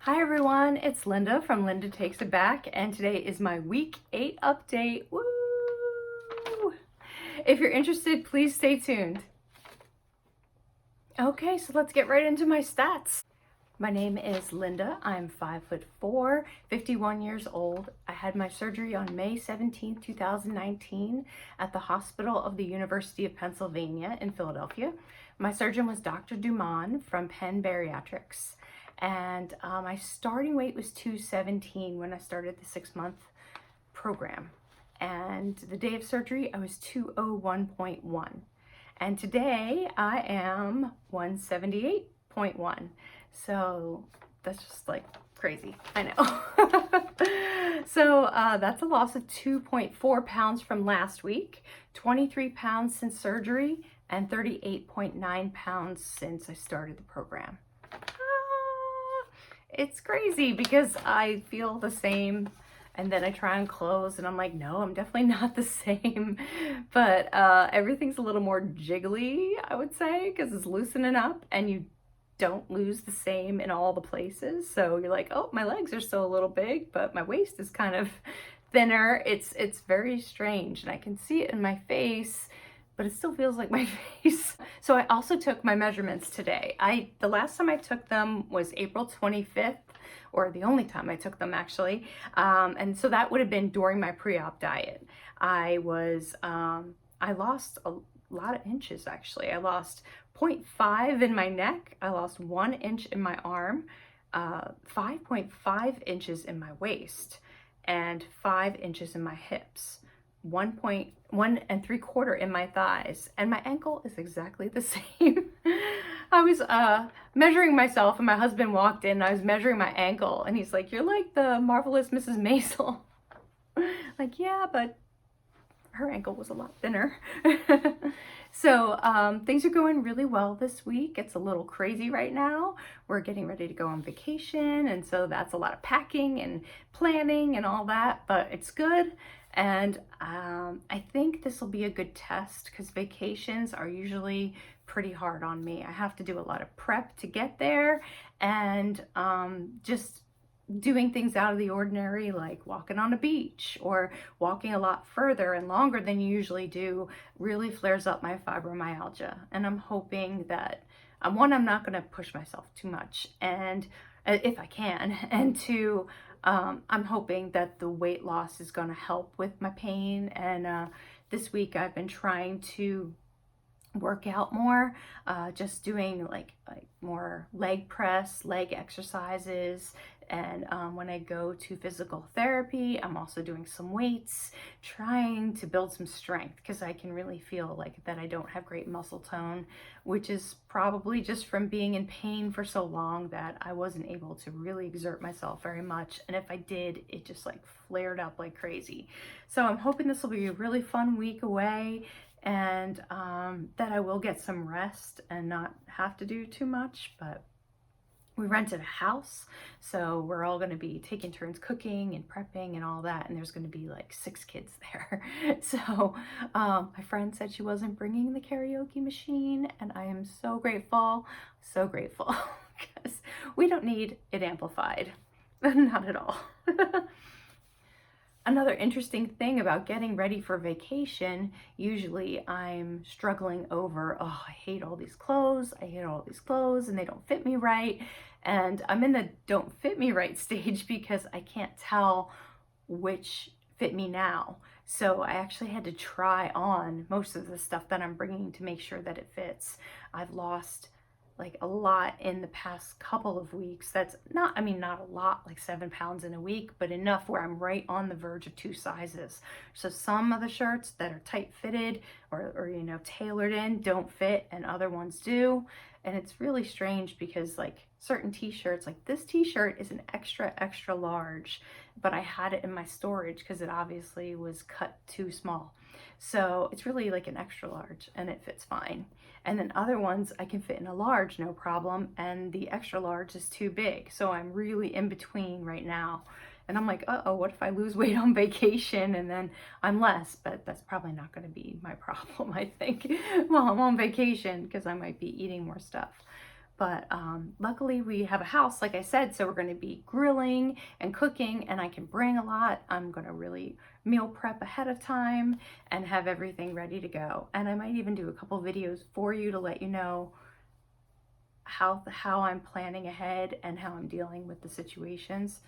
Hi everyone, it's Linda from Linda Takes It Back, and today is my week 8 update. Woo! If you're interested, please stay tuned. Okay, so let's get right into my stats. My name is Linda. I'm 5'4", 51 years old. I had my surgery on May 17, 2019 at the Hospital of the University of Pennsylvania in Philadelphia. My surgeon was Dr. Dumon from Penn Bariatrics. And my starting weight was 217 when I started the 6-month program. And the day of surgery, I was 201.1. And today I am 178.1. So that's just like crazy, I know. So that's a loss of 2.4 pounds from last week, 23 pounds since surgery, and 38.9 pounds since I started the program. It's crazy because I feel the same, and then I try on clothes and I'm like, no, I'm definitely not the same. But everything's a little more jiggly, I would say, because it's loosening up and you don't lose the same in all the places. So you're like, oh, my legs are still a little big, but my waist is kind of thinner. It's very strange, and I can see it in my face, but it still feels like my face. So I also took my measurements today. The last time I took them was April 25th, or the only time I took them actually. And so that would have been during my pre-op diet. I lost a lot of inches actually. I lost 0.5 in my neck. I lost 1 inch in my arm, 5.5 inches in my waist, and 5 inches in my hips. 1 3/4 in my thighs, and my ankle is exactly the same. I was measuring myself, and my husband walked in, and I was measuring my ankle, and he's like, "You're like the marvelous Mrs. Maisel." Like, yeah, but her ankle was a lot thinner. So things are going really well this week. It's a little crazy right now. We're getting ready to go on vacation, and so that's a lot of packing and planning and all that, but it's good. And I think this will be a good test because vacations are usually pretty hard on me. I have to do a lot of prep to get there, and just doing things out of the ordinary, like walking on a beach or walking a lot further and longer than you usually do, really flares up my fibromyalgia. And I'm hoping that, one, I'm not going to push myself too much, and if I can, and two, I'm hoping that the weight loss is going to help with my pain. And this week I've been trying to work out more, just doing like more leg press, leg exercises. And when I go to physical therapy, I'm also doing some weights, trying to build some strength, because I can really feel like that I don't have great muscle tone, which is probably just from being in pain for so long that I wasn't able to really exert myself very much. And if I did, it just like flared up like crazy. So I'm hoping this will be a really fun week away, and that I will get some rest and not have to do too much. But we rented a house, so we're all going to be taking turns cooking and prepping and all that, and there's going to be like 6 kids there. So my friend said she wasn't bringing the karaoke machine, and I am so grateful, because we don't need it amplified. Not at all. Another interesting thing about getting ready for vacation, usually I'm struggling over, oh, I hate all these clothes, and they don't fit me right. And I'm in the don't fit me right stage because I can't tell which fit me now. So I actually had to try on most of the stuff that I'm bringing to make sure that it fits. I've lost like a lot in the past couple of weeks. That's not a lot, like 7 pounds in a week, but enough where I'm right on the verge of 2 sizes. So some of the shirts that are tight fitted or tailored in don't fit, and other ones do. And it's really strange because like certain t-shirts, like this t-shirt is an extra large, but I had it in my storage because it obviously was cut too small. So it's really like an extra large, and it fits fine. And then other ones I can fit in a large, no problem, and the extra large is too big. So I'm really in between right now. And I'm like, uh-oh, what if I lose weight on vacation and then I'm less? But that's probably not going to be my problem, I think, while I'm on vacation, because I might be eating more stuff. But luckily we have a house, like I said, so we're going to be grilling and cooking, and I can bring a lot. I'm going to really meal prep ahead of time and have everything ready to go. And I might even do a couple videos for you to let you know how I'm planning ahead and how I'm dealing with the situations.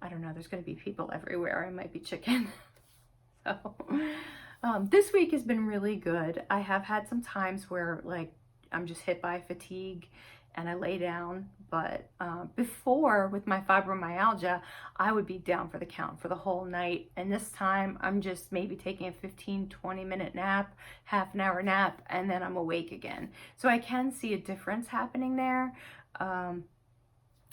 I don't know, there's going to be people everywhere. I might be chicken. So this week has been really good. I have had some times where like I'm just hit by fatigue and I lay down, but before with my fibromyalgia, I would be down for the count for the whole night. And this time I'm just maybe taking a 15-20 minute nap, half an hour nap, and then I'm awake again. So I can see a difference happening there. And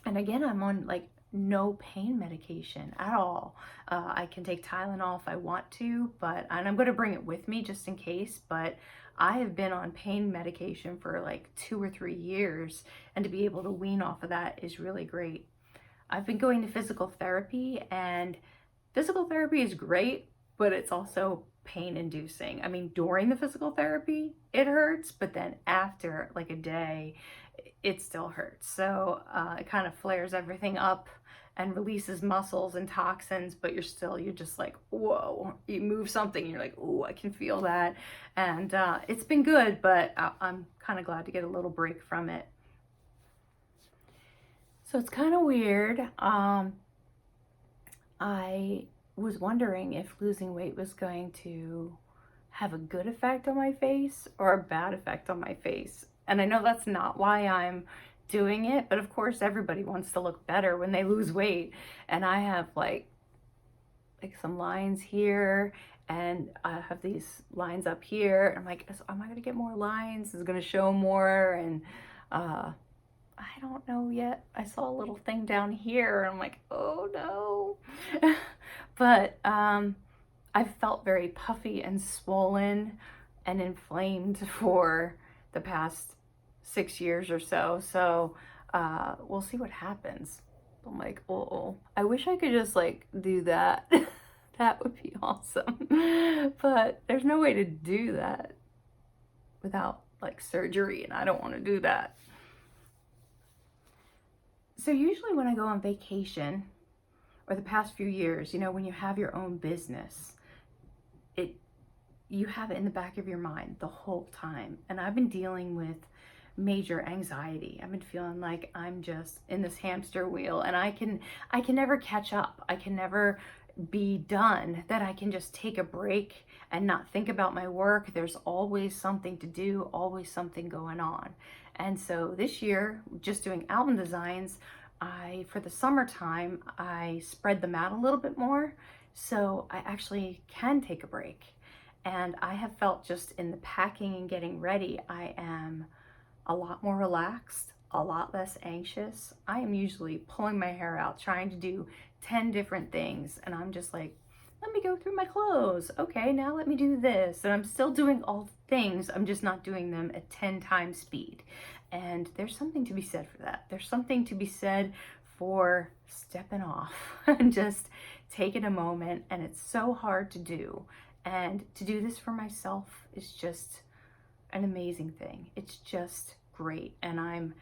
again, I'm on like no pain medication at all. I can take Tylenol if I want to, and I'm going to bring it with me just in case, but I have been on pain medication for like 2 or 3 years, and to be able to wean off of that is really great. I've been going to physical therapy, and physical therapy is great, but it's also pain inducing. I mean, during the physical therapy, it hurts, but then after like a day, it still hurts. So it kind of flares everything up and releases muscles and toxins, but you're just like, whoa, you move something and you're like, oh, I can feel that. And it's been good, but I'm kind of glad to get a little break from it. So it's kind of weird. I was wondering if losing weight was going to have a good effect on my face or a bad effect on my face. And I know that's not why I'm doing it, but of course everybody wants to look better when they lose weight. And I have like some lines here, and I have these lines up here. I'm like, am I gonna get more lines? Is it gonna show more? And I don't know yet. I saw a little thing down here and I'm like, oh no. But I've felt very puffy and swollen and inflamed for the past 6 years or so. So we'll see what happens. I'm like, oh, I wish I could just like do that. That would be awesome. But there's no way to do that without like surgery, and I don't want to do that. So usually when I go on vacation, or the past few years, you know, when you have your own business, you have it in the back of your mind the whole time. And I've been dealing with major anxiety. I've been feeling like I'm just in this hamster wheel, and I can never catch up. I can never be done, that I can just take a break and not think about my work. There's always something to do, always something going on. And so this year, just doing album designs, for the summertime, I spread them out a little bit more, so I actually can take a break. And I have felt just in the packing and getting ready, I am a lot more relaxed, a lot less anxious. I am usually pulling my hair out, trying to do 10 different things, and I'm just like, let me go through my clothes. Okay, now let me do this. And I'm still doing all the things, I'm just not doing them at 10 times speed. And there's something to be said for that. There's something to be said for stepping off and just taking a moment. And it's so hard to do. And to do this for myself is just an amazing thing. It's just great. And I'm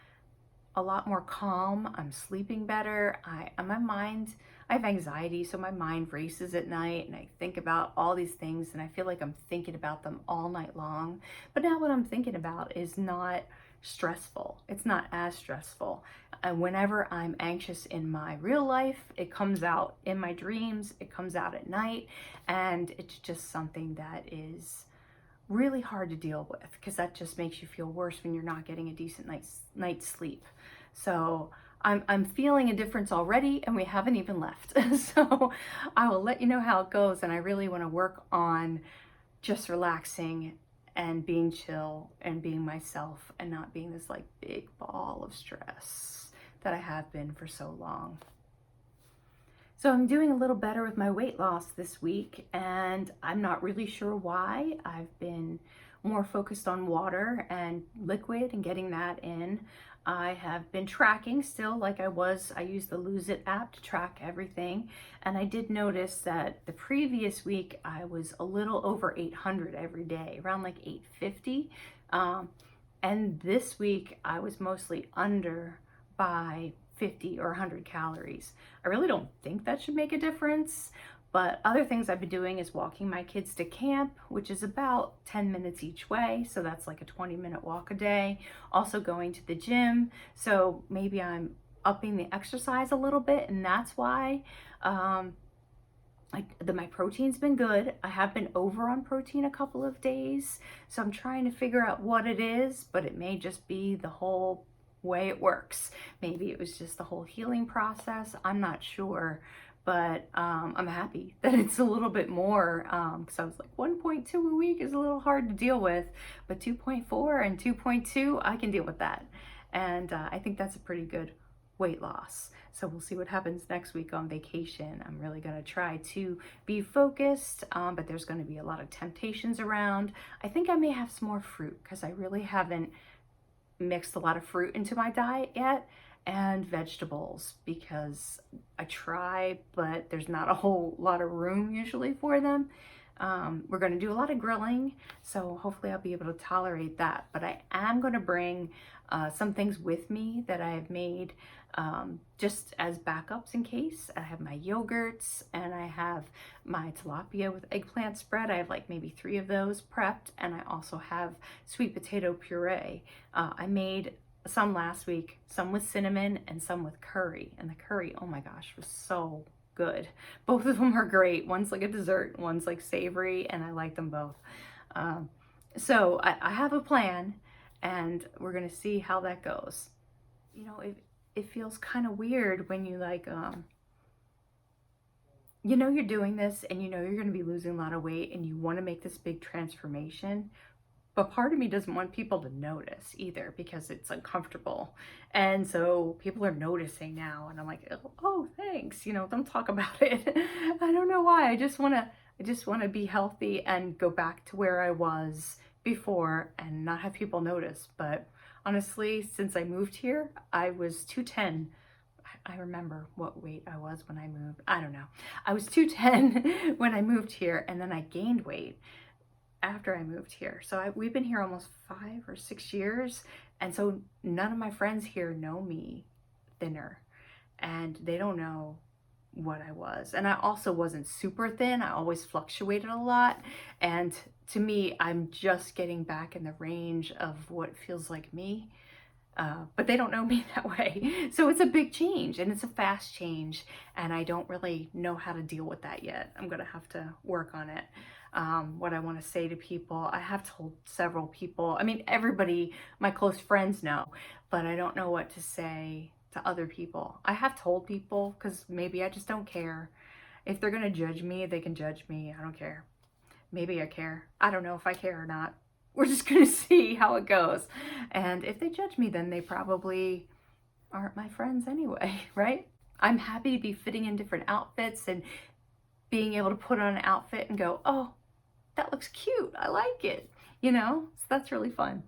a lot more calm. I'm sleeping better. I have anxiety, so my mind races at night, and I think about all these things, and I feel like I'm thinking about them all night long. But now what I'm thinking about is not stressful. It's not as stressful. And whenever I'm anxious in my real life, it comes out in my dreams, it comes out at night, and it's just something that is really hard to deal with, because that just makes you feel worse when you're not getting a decent night's sleep. So I'm feeling a difference already, and we haven't even left. So I will let you know how it goes, and I really want to work on just relaxing and being chill and being myself and not being this like big ball of stress that I have been for so long. So I'm doing a little better with my weight loss this week, and I'm not really sure why. I've been more focused on water and liquid and getting that in. I have been tracking still like I was. I used the Lose It app to track everything, and I did notice that the previous week I was a little over 800 every day, around like 850. And this week I was mostly under by 50 or 100 calories. I really don't think that should make a difference, but other things I've been doing is walking my kids to camp, which is about 10 minutes each way. So that's like a 20-minute walk a day. Also going to the gym. So maybe I'm upping the exercise a little bit, and that's why my protein's been good. I have been over on protein a couple of days, so I'm trying to figure out what it is, but it may just be the whole way it works. Maybe it was just the whole healing process. I'm not sure, but I'm happy that it's a little bit more, because I was like 1.2 a week is a little hard to deal with, but 2.4 and 2.2, I can deal with that. And I think that's a pretty good weight loss. So we'll see what happens next week on vacation. I'm really going to try to be focused, but there's going to be a lot of temptations around. I think I may have some more fruit because I really haven't mixed a lot of fruit into my diet yet, and vegetables because I try, but there's not a whole lot of room usually for them. We're going to do a lot of grilling, so hopefully I'll be able to tolerate that. But I am going to bring some things with me that I have made just as backups in case. I have my yogurts and I have my tilapia with eggplant spread. I have like maybe 3 of those prepped, and I also have sweet potato puree. I made some last week, some with cinnamon and some with curry, and the curry, oh my gosh, was so good. Both of them are great. One's like a dessert, one's like savory, and I like them both. So I have a plan, and we're gonna see how that goes. You know, it feels kind of weird when you like, you know, you're doing this and you know you're gonna be losing a lot of weight and you wanna make this big transformation, but part of me doesn't want people to notice either because it's uncomfortable. And so people are noticing now, and I'm like, oh, thanks. You know, don't talk about it. I don't know why. I just want to be healthy and go back to where I was before and not have people notice. But honestly, since I moved here, I was 210. I remember what weight I was when I moved. I don't know. I was 210 when I moved here, and then I gained weight after I moved here. So we've been here almost 5 or 6 years, and so none of my friends here know me thinner, and they don't know what I was. And I also wasn't super thin. I always fluctuated a lot, and to me, I'm just getting back in the range of what feels like me. But they don't know me that way. So it's a big change, and it's a fast change, and I don't really know how to deal with that yet. I'm gonna have to work on it. What I want to say to people, I have told several people, I mean, everybody, my close friends know, but I don't know what to say to other people. I have told people because maybe I just don't care. If they're gonna judge me, they can judge me. I don't care. Maybe I care. I don't know if I care or not. We're just gonna see how it goes. And if they judge me, then they probably aren't my friends anyway, right? I'm happy to be fitting in different outfits and being able to put on an outfit and go, oh, that looks cute. I like it. You know, so that's really fun.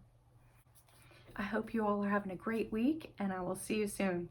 I hope you all are having a great week, and I will see you soon.